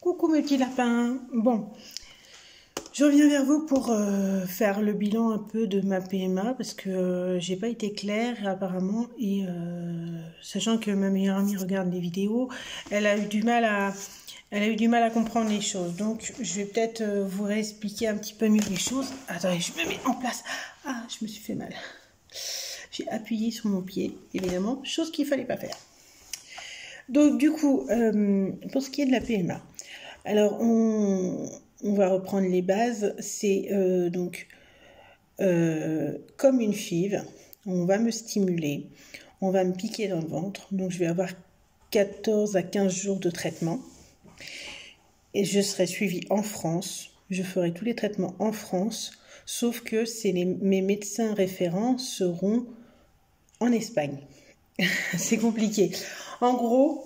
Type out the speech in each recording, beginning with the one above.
Coucou mes petits lapins. Bon, je reviens vers vous pour faire le bilan un peu de ma PMA parce que j'ai pas été claire apparemment et sachant que ma meilleure amie regarde les vidéos, elle a eu du mal à comprendre les choses. Donc je vais peut-être vous réexpliquer un petit peu mieux les choses. Attendez, je me mets en place. Ah, je me suis fait mal. J'ai appuyé sur mon pied, évidemment, chose qu'il fallait pas faire. Donc du coup, pour ce qui est de la PMA, alors on va reprendre les bases. C'est comme une FIV, on va me stimuler, on va me piquer dans le ventre. Donc je vais avoir 14 à 15 jours de traitement. Et je serai suivie en France. Je ferai tous les traitements en France, sauf que mes médecins référents seront en Espagne. C'est compliqué. En gros,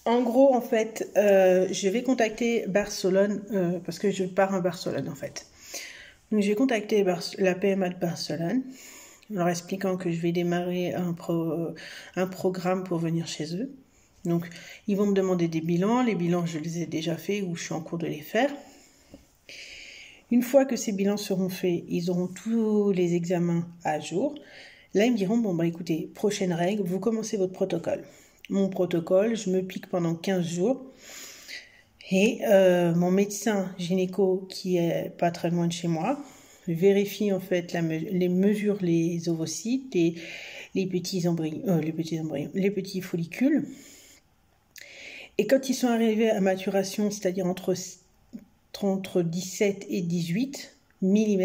en fait, je vais contacter Barcelone, parce que je pars à Barcelone, en fait. Donc, j'ai contacté la PMA de Barcelone, en leur expliquant que je vais démarrer un programme pour venir chez eux. Donc, ils vont me demander des bilans. Les bilans, je les ai déjà faits ou je suis en cours de les faire. Une fois que ces bilans seront faits, ils auront tous les examens à jour. Là, ils me diront, bon, bah écoutez, prochaine règle, vous commencez votre protocole. Mon protocole, je me pique pendant 15 jours. Et mon médecin gynéco, qui est pas très loin de chez moi, vérifie en fait les mesures, les ovocytes, les petits petits follicules. Et quand ils sont arrivés à maturation, c'est-à-dire entre 17 et 18 mm,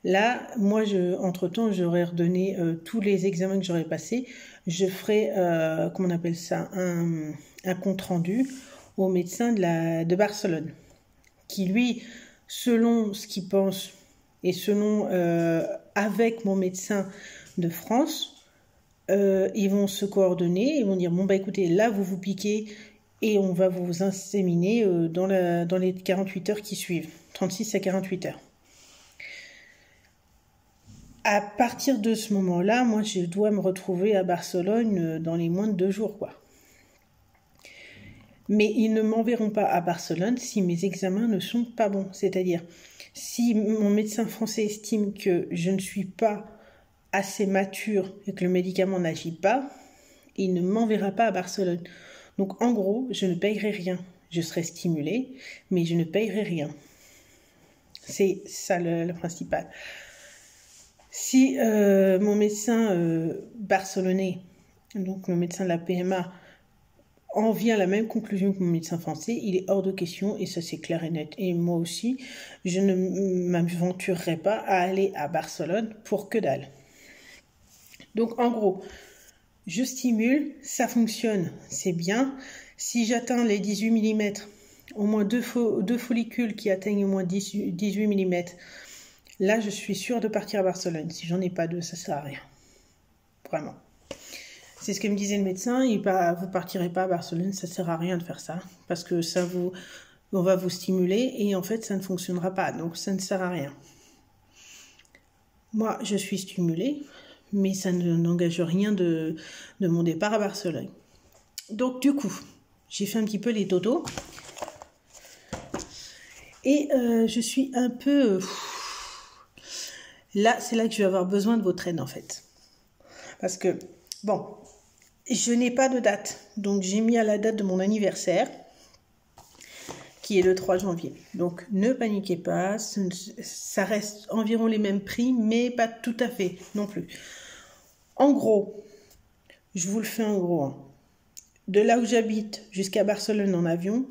là, moi, entre-temps, j'aurais redonné tous les examens que j'aurais passés. Je ferai, comment on appelle ça, un compte-rendu au médecin de Barcelone, qui lui, selon ce qu'il pense et selon avec mon médecin de France, ils vont se coordonner, ils vont dire, bon, bah écoutez, là, vous vous piquez et on va vous inséminer dans les 48 heures qui suivent, 36 à 48 heures. À partir de ce moment-là, moi, je dois me retrouver à Barcelone dans les moins de 2 jours, quoi. Mais ils ne m'enverront pas à Barcelone si mes examens ne sont pas bons. C'est-à-dire, si mon médecin français estime que je ne suis pas assez mature et que le médicament n'agit pas, il ne m'enverra pas à Barcelone. Donc, en gros, je ne payerai rien. Je serai stimulée, mais je ne payerai rien. C'est ça le principal. Si mon médecin barcelonais, donc le médecin de la PMA, en vient à la même conclusion que mon médecin français, il est hors de question, et ça c'est clair et net. Et moi aussi, je ne m'aventurerai pas à aller à Barcelone pour que dalle. Donc en gros, je stimule, ça fonctionne, c'est bien. Si j'atteins les 18 mm, au moins deux follicules qui atteignent au moins 18 mm, là, je suis sûre de partir à Barcelone. Si j'en ai pas 2, ça sert à rien. Vraiment. C'est ce que me disait le médecin. Vous partirez pas à Barcelone, ça sert à rien de faire ça. Parce que on va vous stimuler et en fait, ça ne fonctionnera pas. Donc, ça ne sert à rien. Moi, je suis stimulée, mais ça n'engage rien de mon départ à Barcelone. Donc, du coup, j'ai fait un petit peu les totos. Et je suis un peu... Là, c'est là que je vais avoir besoin de votre aide, en fait. Parce que, bon, je n'ai pas de date. Donc, j'ai mis à la date de mon anniversaire, qui est le 3 janvier. Donc, ne paniquez pas. Ça reste environ les mêmes prix, mais pas tout à fait non plus. En gros, je vous le fais en gros. Hein. De là où j'habite jusqu'à Barcelone en avion,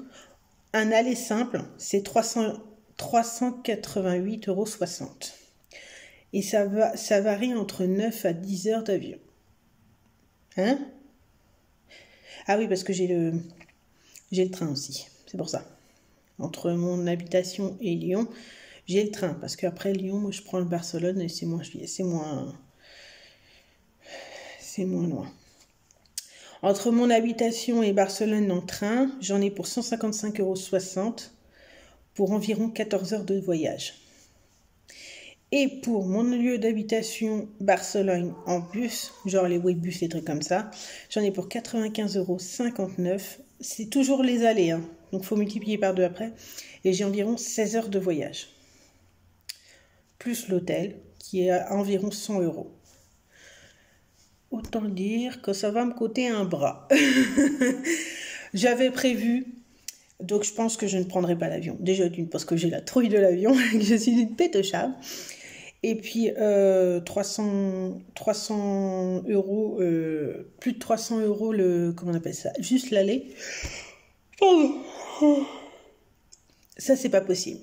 un aller simple, c'est 388,60 €. Et ça varie entre 9 à 10 heures d'avion. Hein? Ah oui, parce que j'ai le train aussi. C'est pour ça. Entre mon habitation et Lyon, j'ai le train. Parce qu'après Lyon, moi, je prends le Barcelone et c'est moins loin. Entre mon habitation et Barcelone en train, j'en ai pour 155,60 € pour environ 14 heures de voyage. Et pour mon lieu d'habitation, Barcelone en bus, genre les Ouibus, les trucs comme ça, j'en ai pour 95,59 €. C'est toujours les allées, hein. Donc, il faut multiplier par 2 après. Et j'ai environ 16 heures de voyage. Plus l'hôtel, qui est à environ 100 euros. Autant dire que ça va me coûter un bras. J'avais prévu, donc je pense que je ne prendrai pas l'avion. Déjà d'une, parce que j'ai la trouille de l'avion, que je suis une pétochave. Et puis 300 euros, plus de 300 euros, comment on appelle ça, juste l'aller. Ça, c'est pas possible.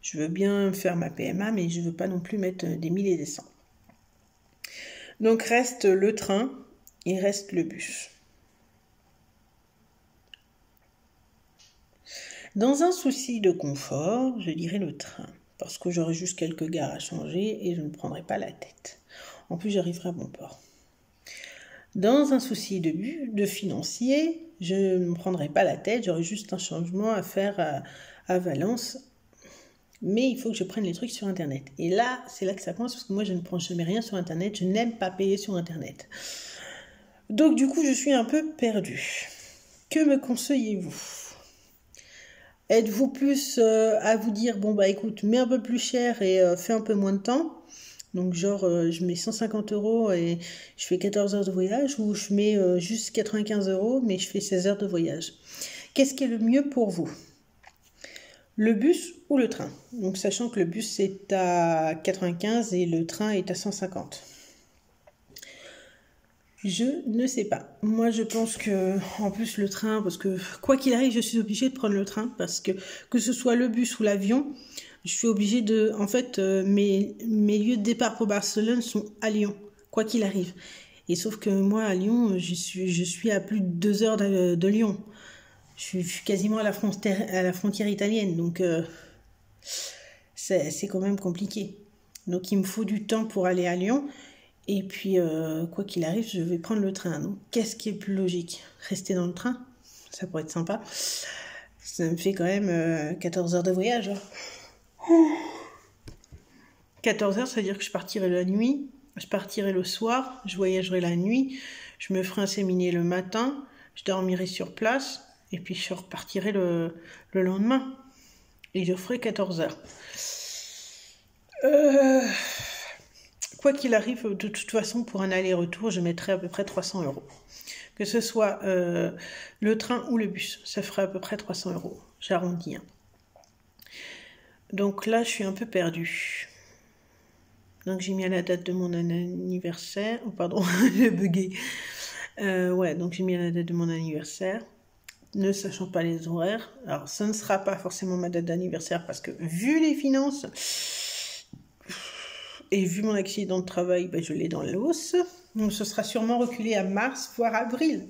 Je veux bien faire ma PMA, mais je veux pas non plus mettre des milliers et des cents. Donc reste le train et reste le bus. Dans un souci de confort, je dirais le train, parce que j'aurai juste quelques gares à changer et je ne prendrai pas la tête. En plus, j'arriverai à bon port. Dans un souci de financier, je ne prendrai pas la tête, j'aurai juste un changement à faire à Valence. Mais il faut que je prenne les trucs sur Internet. Et là, c'est là que ça commence, parce que moi, je ne prends jamais rien sur Internet. Je n'aime pas payer sur Internet. Donc, du coup, je suis un peu perdue. Que me conseillez-vous? Êtes-vous plus à vous dire, bon, bah écoute, mets un peu plus cher et fais un peu moins de temps? Donc, genre, je mets 150 euros et je fais 14 heures de voyage, ou je mets juste 95 euros, mais je fais 16 heures de voyage. Qu'est-ce qui est le mieux pour vous? Le bus ou le train? Donc, sachant que le bus est à 95 et le train est à 150. Je ne sais pas. Moi, je pense que, en plus, le train, parce que quoi qu'il arrive, je suis obligée de prendre le train, parce que ce soit le bus ou l'avion, je suis obligée de... En fait, mes lieux de départ pour Barcelone sont à Lyon, quoi qu'il arrive. Et sauf que moi, à Lyon, je suis à plus de 2 heures de Lyon. Je suis quasiment à la frontière italienne, donc c'est quand même compliqué. Donc, il me faut du temps pour aller à Lyon. Et puis, quoi qu'il arrive, je vais prendre le train. Donc, qu'est-ce qui est plus logique? Rester dans le train? Ça pourrait être sympa. Ça me fait quand même 14 heures de voyage. 14 heures, ça veut dire que je partirai la nuit, je partirai le soir, je voyagerai la nuit, je me ferai inséminer le matin, je dormirai sur place, et puis je repartirai le lendemain. Et je ferai 14 heures. Quoi qu'il arrive, de toute façon, pour un aller-retour, je mettrai à peu près 300 euros. Que ce soit le train ou le bus, ça ferait à peu près 300 euros. J'arrondis. Hein. Donc là, je suis un peu perdue. Donc j'ai mis à la date de mon anniversaire. Oh pardon, j'ai bugué. Ouais, donc j'ai mis à la date de mon anniversaire, ne sachant pas les horaires. Alors, ça ne sera pas forcément ma date d'anniversaire parce que, vu les finances et vu mon accident de travail, ben, je l'ai dans l'os. Donc, ce sera sûrement reculé à mars, voire avril.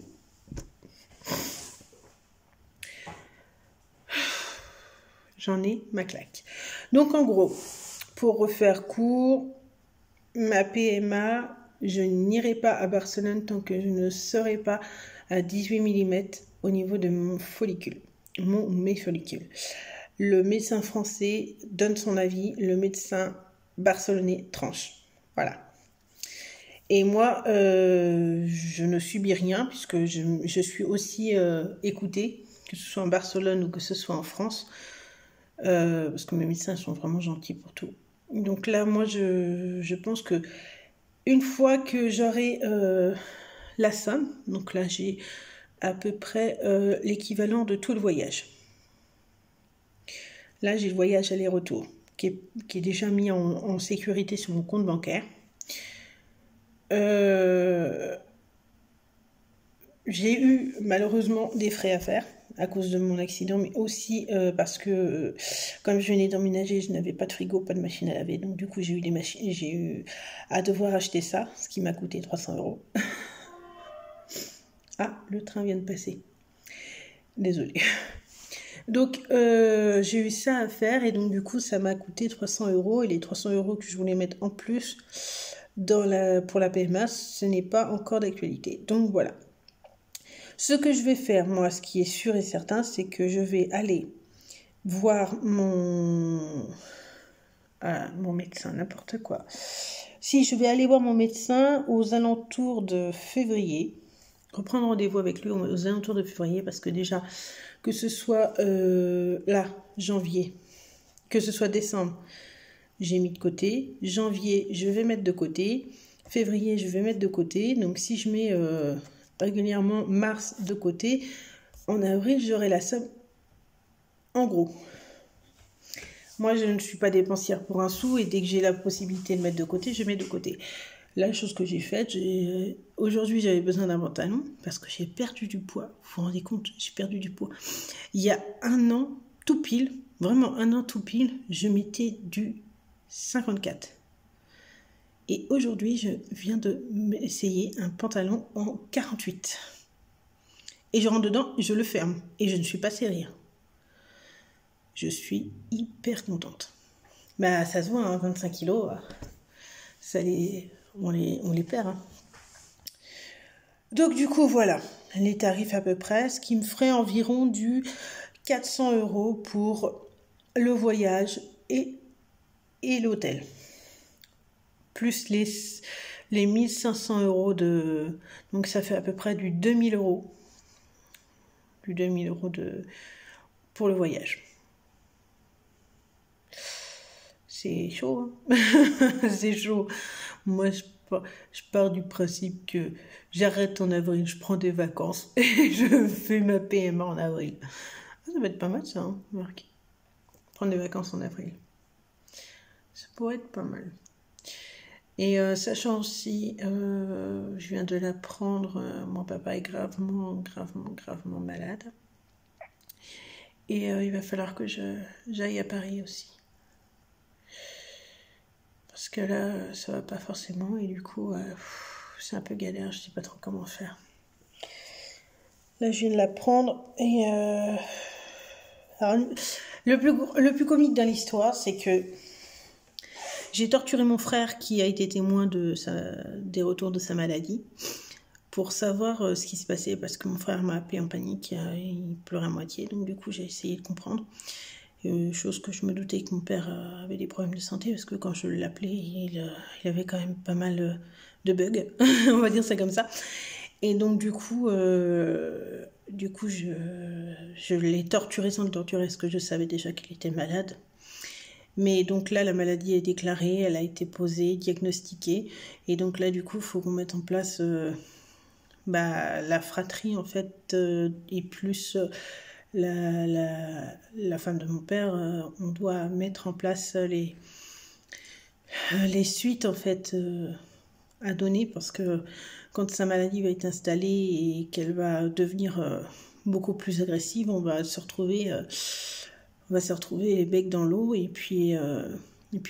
J'en ai ma claque. Donc, en gros, pour refaire court, ma PMA, je n'irai pas à Barcelone tant que je ne serai pas à 18 mm au niveau de mon follicule, mes follicules. Le médecin français donne son avis, le médecin barcelonais tranche. Voilà. Et moi, je ne subis rien puisque je suis aussi écoutée, que ce soit en Barcelone ou que ce soit en France, parce que mes médecins sont vraiment gentils pour tout. Donc là, moi, je pense que une fois que j'aurai la somme, donc là, j'ai à peu près l'équivalent de tout le voyage. Là, j'ai le voyage aller-retour qui est déjà mis en sécurité sur mon compte bancaire. J'ai eu malheureusement des frais à faire à cause de mon accident, mais aussi parce que comme je venais d'emménager, je n'avais pas de frigo, pas de machine à laver, donc du coup j'ai eu à devoir acheter ça, ce qui m'a coûté 300 euros. Ah, le train vient de passer. Désolée. Donc j'ai eu ça à faire et donc du coup ça m'a coûté 300 euros et les 300 euros que je voulais mettre en plus pour la PMA, ce n'est pas encore d'actualité. Donc voilà. Ce que je vais faire, moi, ce qui est sûr et certain, c'est que je vais aller voir mon médecin, n'importe quoi. Si je vais aller voir mon médecin aux alentours de février, reprendre rendez-vous avec lui aux alentours de février, parce que déjà, que ce soit là, janvier, que ce soit décembre, j'ai mis de côté. Janvier, je vais mettre de côté. Février, je vais mettre de côté. Donc si je mets régulièrement mars de côté, en avril, j'aurai la somme en gros. Moi, je ne suis pas dépensière pour un sou, et dès que j'ai la possibilité de mettre de côté, je mets de côté. La chose que j'ai faite, aujourd'hui, j'avais besoin d'un pantalon parce que j'ai perdu du poids. Vous vous rendez compte, j'ai perdu du poids. Il y a un an, tout pile, vraiment un an tout pile, je mettais du 54. Et aujourd'hui, je viens de m'essayer un pantalon en 48. Et je rentre dedans, je le ferme. Et je ne suis pas sérieux. Je suis hyper contente. Bah, ça se voit, hein, 25 kilos, ça on les perd. Hein. Donc, du coup, voilà, les tarifs à peu près, ce qui me ferait environ du 400 € pour le voyage et l'hôtel. Plus les 1500 € de... Donc, ça fait à peu près du 2000 €. Du 2000 € pour le voyage. C'est chaud, hein. C'est chaud. Moi, je pars du principe que j'arrête en avril, je prends des vacances et je fais ma PMA en avril. Ça va être pas mal, ça, hein, Marc. Prendre des vacances en avril. Ça pourrait être pas mal. Et sachant aussi, je viens de l'apprendre, mon papa est gravement malade. Et il va falloir que j'aille à Paris aussi. Parce que là, ça va pas forcément, et du coup, c'est un peu galère, je sais pas trop comment faire. Là, je viens de l'apprendre, et alors, le plus comique dans l'histoire, c'est que j'ai torturé mon frère qui a été témoin des retours de sa maladie pour savoir ce qui se passait, parce que mon frère m'a appelé en panique, il pleurait à moitié, donc du coup, j'ai essayé de comprendre. Chose que je me doutais que mon père avait des problèmes de santé, parce que quand je l'appelais, il avait quand même pas mal de bugs, on va dire ça comme ça. Et donc du coup je l'ai torturé sans le torturer, parce que je savais déjà qu'il était malade. Mais donc là, la maladie est déclarée, elle a été posée, diagnostiquée, et donc là, du coup, il faut qu'on mette en place la fratrie, en fait, et plus... la femme de mon père, on doit mettre en place les suites, en fait, à donner, parce que quand sa maladie va être installée et qu'elle va devenir beaucoup plus agressive, on va se retrouver les becs dans l'eau, et puis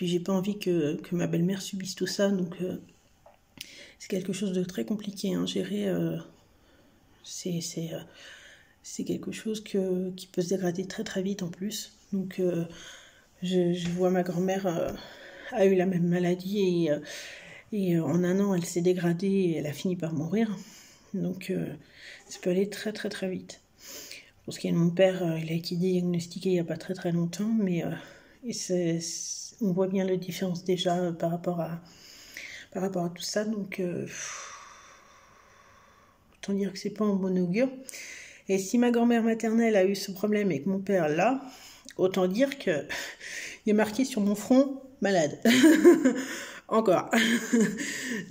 j'ai pas envie que ma belle-mère subisse tout ça, donc c'est quelque chose de très compliqué, hein, gérer. C'est quelque chose qui peut se dégrader très très vite en plus. Donc je vois ma grand-mère a eu la même maladie, et en un an elle s'est dégradée et elle a fini par mourir. Donc ça peut aller très très très vite. Pour ce qui est de mon père, il a été diagnostiqué il n'y a pas très très longtemps, mais on voit bien la différence déjà par rapport à tout ça. Donc autant dire que c'est pas en bon augure. Et si ma grand-mère maternelle a eu ce problème et que mon père l'a, autant dire que il est marqué sur mon front malade. Encore.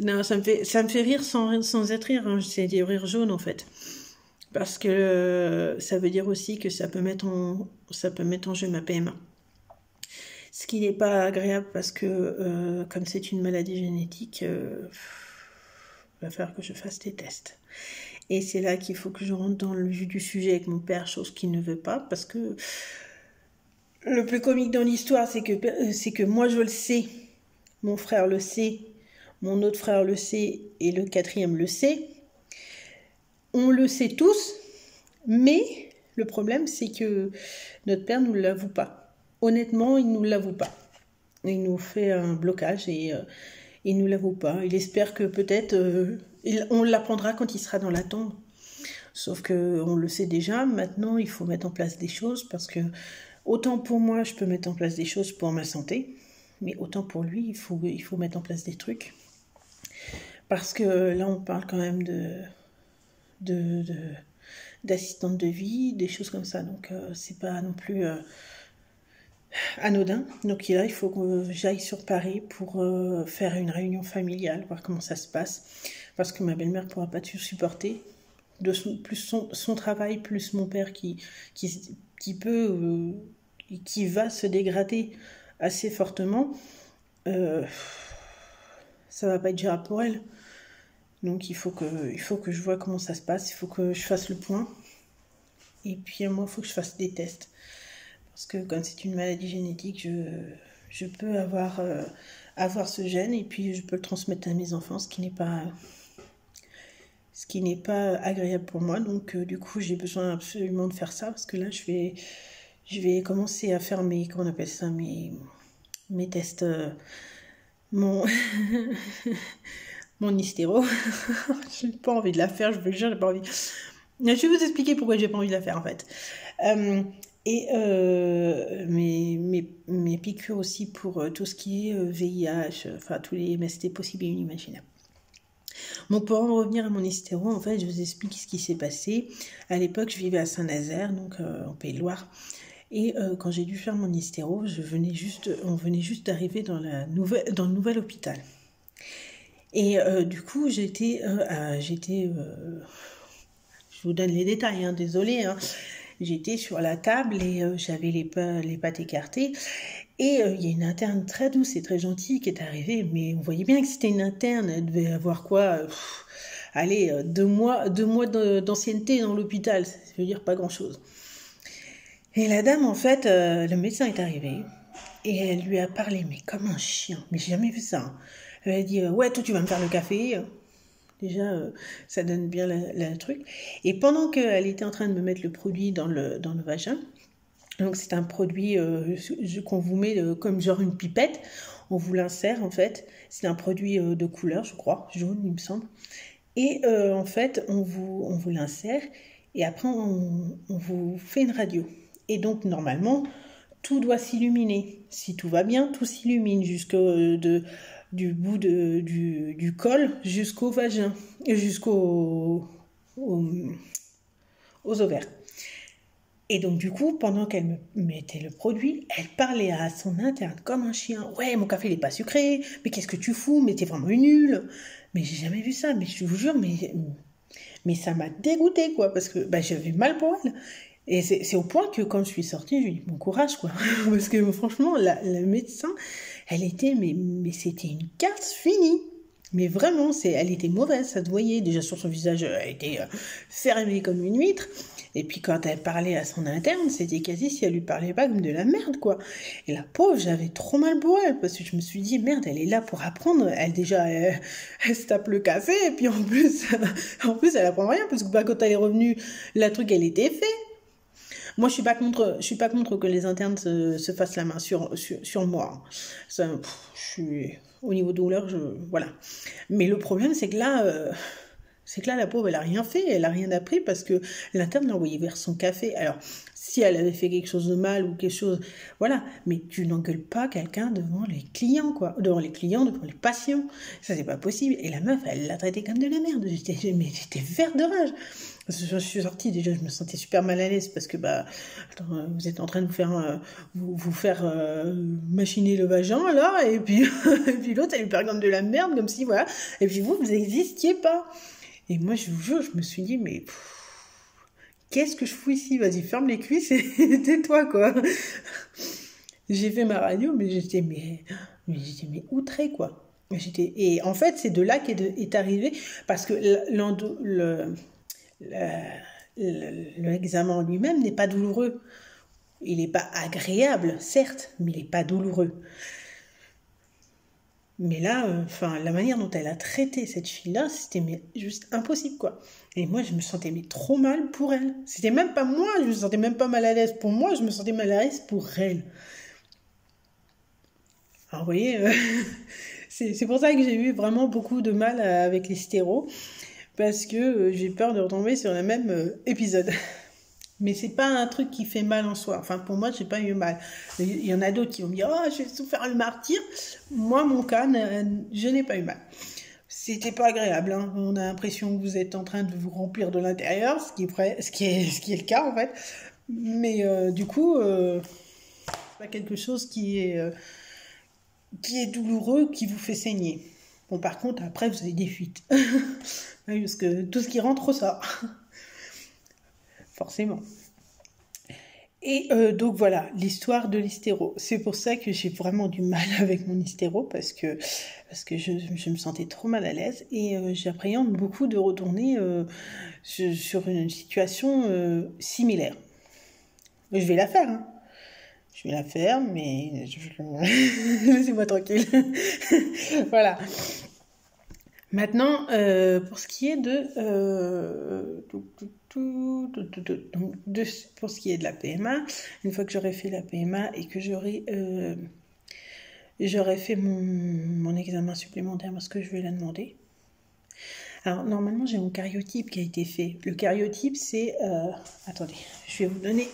Non, ça me fait rire sans être rire, hein. C'est des rires jaunes en fait. Parce que ça veut dire aussi que ça peut mettre en jeu ma PMA. Ce qui n'est pas agréable, parce que comme c'est une maladie génétique, il va falloir que je fasse des tests. Et c'est là qu'il faut que je rentre dans le vif du sujet avec mon père, chose qu'il ne veut pas, parce que le plus comique dans l'histoire, c'est que moi je le sais, mon frère le sait, mon autre frère le sait, et le quatrième le sait. On le sait tous, mais le problème, c'est que notre père ne nous l'avoue pas. Honnêtement, il ne nous l'avoue pas. Il nous fait un blocage et il ne nous l'avoue pas. Il espère que peut-être on l'apprendra quand il sera dans la tombe. Sauf qu'on le sait déjà. Maintenant, il faut mettre en place des choses, parce que autant pour moi, je peux mettre en place des choses pour ma santé, mais autant pour lui, il faut mettre en place des trucs. Parce que là, on parle quand même d'assistante de vie, des choses comme ça. Donc, c'est pas non plus anodin. Donc là, il faut que j'aille sur Paris pour faire une réunion familiale, voir comment ça se passe. Parce que ma belle-mère ne pourra pas tout supporter. Plus son travail, plus mon père qui va se dégrader assez fortement. Ça va pas être gérable pour elle. Donc il faut que je vois comment ça se passe, il faut que je fasse le point. Et puis moi, il faut que je fasse des tests. Parce que comme c'est une maladie génétique, je peux avoir ce gène et puis je peux le transmettre à mes enfants, ce qui n'est pas agréable pour moi. Donc du coup, j'ai besoin absolument de faire ça parce que là, je vais commencer à faire mes tests, mon hystéro. J'ai pas envie de la faire, je veux le dire, j'ai pas envie. Je vais vous expliquer pourquoi j'ai pas envie de la faire en fait. Mes piqûres aussi pour tout ce qui est VIH, enfin tous les MST possibles et inimaginables. Donc pour en revenir à mon hystéro, en fait, je vous explique ce qui s'est passé. À l'époque, je vivais à Saint-Nazaire, donc en Pays de Loire. Et quand j'ai dû faire mon hystéro, on venait juste d'arriver dans le nouvel hôpital. Et du coup, j'étais, je vous donne les détails, hein, désolé, hein. J'étais sur la table et j'avais les pattes écartées. Et il y a une interne très douce et très gentille qui est arrivée, mais on voyait bien que c'était une interne, elle devait avoir quoi, 2 mois d'ancienneté dans l'hôpital, ça veut dire pas grand-chose. Et la dame, en fait, le médecin est arrivé et elle lui a parlé, mais comme un chien, mais j'ai jamais vu ça. Hein. Elle a dit, ouais, toi tu vas me faire le café. Déjà, ça donne bien le truc. Et pendant qu'elle était en train de me mettre le produit dans le vagin, donc c'est un produit qu'on vous met comme genre une pipette, on vous l'insère en fait, c'est un produit de couleur je crois, jaune il me semble, et en fait on vous l'insère et après on vous fait une radio. Et donc normalement tout doit s'illuminer, si tout va bien tout s'illumine du bout du col jusqu'au vagin, jusqu'aux ovaires. Et donc du coup, pendant qu'elle me mettait le produit, elle parlait à son interne comme un chien. Ouais, mon café il est pas sucré, mais qu'est-ce que tu fous, mais t'es vraiment nulle. Mais j'ai jamais vu ça, mais je vous jure, mais ça m'a dégoûtée quoi, parce que j'avais mal pour elle. Et c'est au point que quand je suis sortie, je lui ai dit bon courage quoi, parce que franchement, la médecin, elle était, mais c'était une casse finie. Mais vraiment, elle était mauvaise, ça se voyait. Déjà sur son visage, elle était fermée comme une huître. Et puis quand elle parlait à son interne, c'était quasi si elle lui parlait pas comme de la merde, quoi. Et la pauvre, j'avais trop mal pour elle, parce que je me suis dit, merde, elle est là pour apprendre. Elle se tape le café, et puis en plus elle apprend rien, parce que quand elle est revenue, la truc, elle était faite. Moi, je suis pas contre que les internes se fassent la main sur moi. Ça, je suis au niveau douleur, voilà. Mais le problème, c'est que là, la pauvre, elle a rien fait, elle a rien appris parce que l'interne l'a envoyée vers son café. Alors, si elle avait fait quelque chose de mal ou quelque chose, voilà. Mais tu n'engueules pas quelqu'un devant les clients, quoi. Devant les patients. Ça, c'est pas possible. Et la meuf, elle l'a traité comme de la merde. J'étais vert de rage. Je suis sortie, déjà, je me sentais super mal à l'aise parce que, vous êtes en train de vous faire machiner le vagin, là, et puis, et puis l'autre, elle lui parle comme de la merde, comme si, voilà. Et puis vous n'existiez pas. Et moi, je vous jure, je me suis dit, mais qu'est-ce que je fous ici? Vas-y, ferme les cuisses et tais-toi, quoi. J'ai fait ma radio, mais j'étais outrée, quoi. Et en fait, c'est de là qu'est arrivé, parce que l'examen lui-même n'est pas douloureux. Il n'est pas agréable, certes, mais il n'est pas douloureux. Mais là, la manière dont elle a traité cette fille-là, c'était juste impossible, quoi. Et moi, je me sentais trop mal pour elle. C'était même pas moi, je me sentais même pas mal à l'aise pour moi, je me sentais mal à l'aise pour elle. Alors, vous voyez, c'est pour ça que j'ai eu vraiment beaucoup de mal avec les stéros, parce que j'ai peur de retomber sur le même épisode. Mais c'est pas un truc qui fait mal en soi. Enfin, pour moi, j'ai pas eu mal. Il y en a d'autres qui vont me dire « Oh, je vais souffrir le martyre ». Moi, mon cas, je n'ai pas eu mal. c'était pas agréable, hein. On a l'impression que vous êtes en train de vous remplir de l'intérieur, ce qui est le cas en fait. Mais du coup, c'est pas quelque chose qui est douloureux, qui vous fait saigner. Bon, par contre, après, vous avez des fuites. Oui, parce que tout ce qui rentre ressort. Forcément. Et donc voilà, l'histoire de l'hystéro. C'est pour ça que j'ai vraiment du mal avec mon hystéro, parce que je me sentais trop mal à l'aise. Et j'appréhende beaucoup de retourner sur une situation similaire. Je vais la faire, hein. Je vais la faire, mais laissez-moi tranquille. Voilà. Maintenant, pour ce qui est pour ce qui est de la PMA, une fois que j'aurai fait la PMA et que j'aurai fait mon examen supplémentaire, parce que je vais la demander. Alors, normalement, j'ai mon cariotype qui a été fait. Le cariotype, c'est... attendez, je vais vous donner...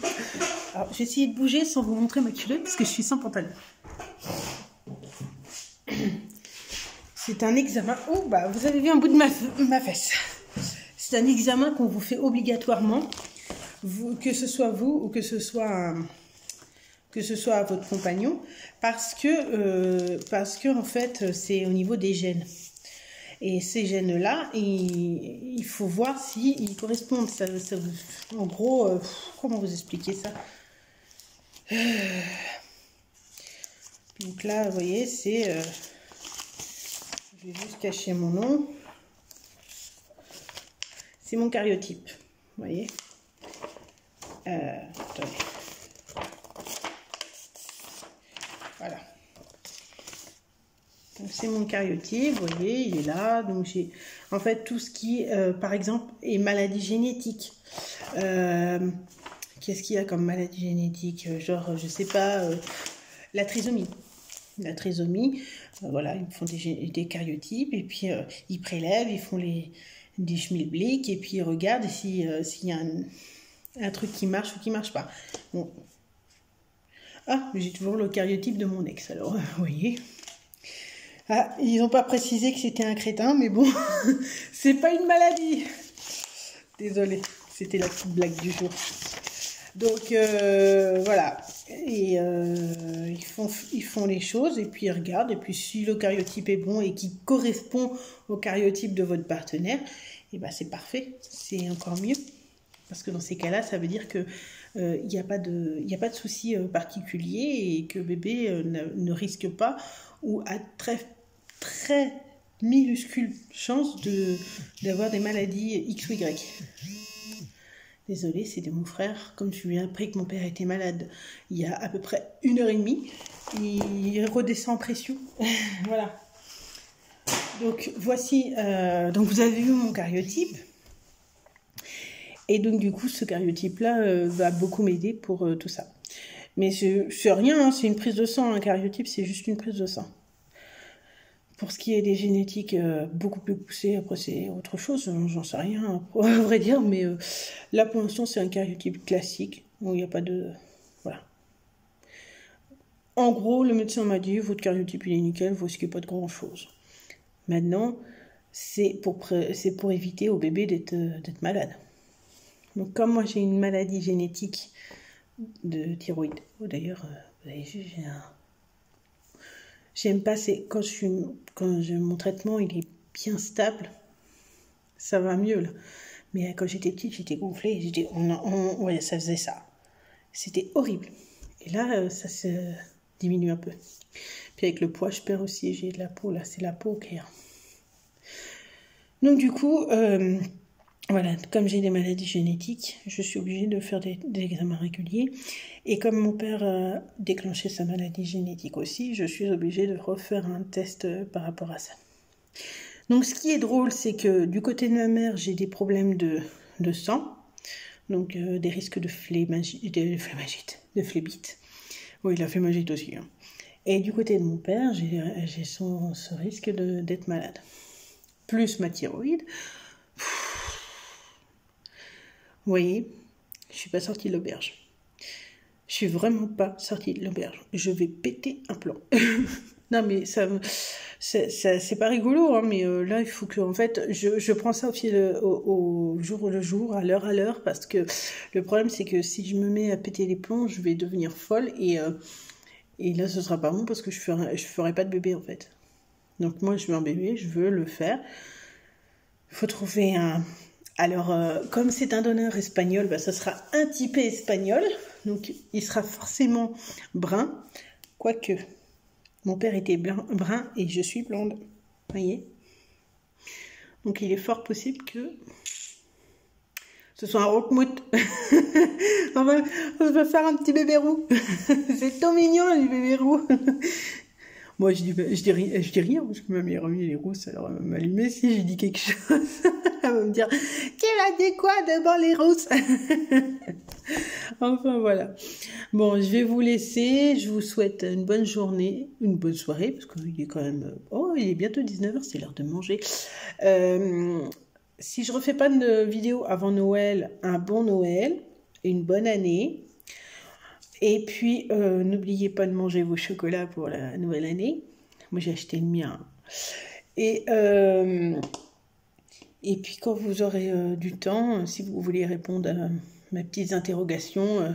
Alors, je vais essayer de bouger sans vous montrer ma culotte, parce que je suis sans pantalon. C'est un examen... Oh, bah, vous avez vu un bout de ma fesse. C'est un examen qu'on vous fait obligatoirement, que ce soit vous ou que ce soit votre compagnon, parce que en fait, c'est au niveau des gènes. Et ces gènes-là, il faut voir s'ils correspondent. En gros, comment vous expliquer ça? Donc là, vous voyez, c'est... je vais juste cacher mon nom. C'est mon cariotype. Vous voyez, attendez. Voilà. Donc c'est mon cariotype, vous voyez, il est là. Donc j'ai en fait tout ce qui, par exemple, est maladie génétique. Qu'est-ce qu'il y a comme maladie génétique? Genre, je sais pas, la trisomie. La trisomie, voilà, ils font des cariotypes et puis ils prélèvent, ils font des schmilblick et puis ils regardent s'il y a un truc qui marche ou qui marche pas. Bon. Ah, j'ai toujours le cariotype de mon ex, alors, vous voyez. Ah, ils n'ont pas précisé que c'était un crétin, mais bon, c'est pas une maladie. Désolée, c'était la petite blague du jour. Donc, voilà. Et ils font les choses, et puis ils regardent, et puis si le cariotype est bon et qui correspond au cariotype de votre partenaire, et ben c'est parfait, c'est encore mieux. Parce que dans ces cas-là, ça veut dire que il n'y a pas de souci particulier et que bébé ne risque pas ou a très, très minuscule chance d'avoir des maladies X ou Y. Désolée, c'est de mon frère. Comme je lui ai appris que mon père était malade il y a à peu près 1h30, il redescend en pression. Voilà. Donc voici, donc vous avez vu mon cariotype. Et donc, du coup, ce cariotype-là va beaucoup m'aider pour tout ça. Mais c'est rien, hein, c'est une prise de sang. Un cariotype, c'est juste une prise de sang. Pour ce qui est des génétiques beaucoup plus poussées, après, c'est autre chose. J'en sais rien, à vrai dire. Mais là, pour l'instant, c'est un cariotype classique, où il n'y a pas de... Voilà. En gros, le médecin m'a dit, votre cariotype, il est nickel, vous risquez pas de grand-chose. Maintenant, c'est pour éviter au bébé d'être malade. Donc, comme moi, j'ai une maladie génétique de thyroïde. Oh, d'ailleurs, vous avez vu, j'aime pas, c'est quand mon traitement, il est bien stable, ça va mieux, là. Mais quand j'étais petite, j'étais gonflée, ouais, ça faisait ça. C'était horrible. Et là, ça se diminue un peu. Puis avec le poids, je perds aussi, j'ai de la peau, là, c'est la peau qui est... Donc, du coup... voilà, comme j'ai des maladies génétiques, je suis obligée de faire des examens réguliers. Et comme mon père a déclenché sa maladie génétique aussi, je suis obligée de refaire un test par rapport à ça. Donc ce qui est drôle, c'est que du côté de ma mère, j'ai des problèmes de sang, donc des risques de phlébite. Oui, la phlébite aussi. Hein. Et du côté de mon père, j'ai ce risque d'être malade. Plus ma thyroïde. Vous voyez, je suis pas sortie de l'auberge. Je suis vraiment pas sortie de l'auberge. Je vais péter un plomb. Non, mais c'est pas rigolo, hein, mais là, il faut que, en fait, je prends ça au jour le jour, à l'heure, parce que le problème, c'est que si je me mets à péter les plombs, je vais devenir folle, et là, ce sera pas bon, parce que je ferai pas de bébé, en fait. Donc, moi, je veux un bébé, je veux le faire. Il faut trouver un... Alors, comme c'est un donneur espagnol, bah, ça sera un typé espagnol, donc il sera forcément brun, quoique... Mon père était brun et je suis blonde. Voyez? Donc il est fort possible que ce soit un roquemoute. on va faire un petit bébé roux. C'est trop mignon, le bébé roux. Moi, je dis rien, parce que ma meilleure amie, elle est rousse, alors elle va m'allumer si je dis quelque chose. Elle va me dire, tu as dit quoi devant les rousses? Enfin, voilà. Bon, je vais vous laisser. Je vous souhaite une bonne journée, une bonne soirée, parce qu'il est quand même... Oh, il est bientôt 19h, c'est l'heure de manger. Si je refais pas de vidéo avant Noël, un bon Noël, une bonne année. Et puis, n'oubliez pas de manger vos chocolats pour la nouvelle année. Moi, j'ai acheté le mien. Et puis, quand vous aurez du temps, si vous voulez répondre à mes petites interrogations,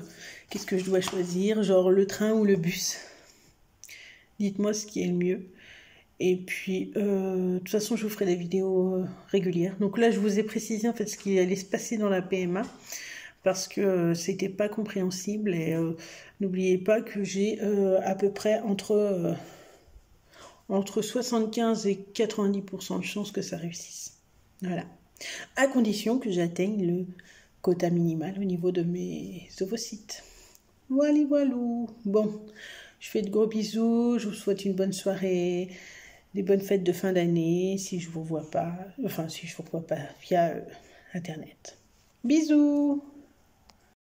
qu'est-ce que je dois choisir, genre le train ou le bus? Dites-moi ce qui est le mieux. Et puis, de toute façon, je vous ferai des vidéos régulières. Donc là, je vous ai précisé en fait ce qui allait se passer dans la PMA, parce que c'était pas compréhensible. Et n'oubliez pas que j'ai à peu près entre 75 et 90% de chances que ça réussisse. Voilà. À condition que j'atteigne le quota minimal au niveau de mes ovocytes. Voilà, voilà. Bon, je fais de gros bisous. Je vous souhaite une bonne soirée, des bonnes fêtes de fin d'année, si je vous vois pas, via Internet. Bisous!